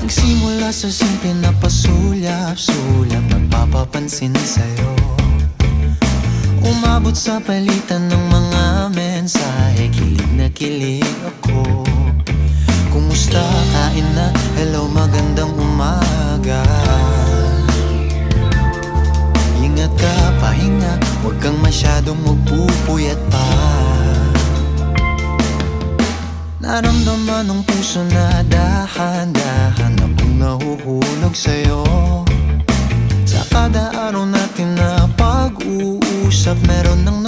Nagsimula sa simple na pasulyap-sulyap, nagpapapansin sa'yo. Umabot sa palitan ng mga mensahe, kilig na kilig ako. Kumusta, kain na, hello, magandang umaga. Ingat ka, pahinga, huwag kang masyadong magpupuyat pa. Naramdaman ng puso na dahan-dahan akong nahuhulog sa'yo. Sa kada araw natin na pag-uusap, meron nang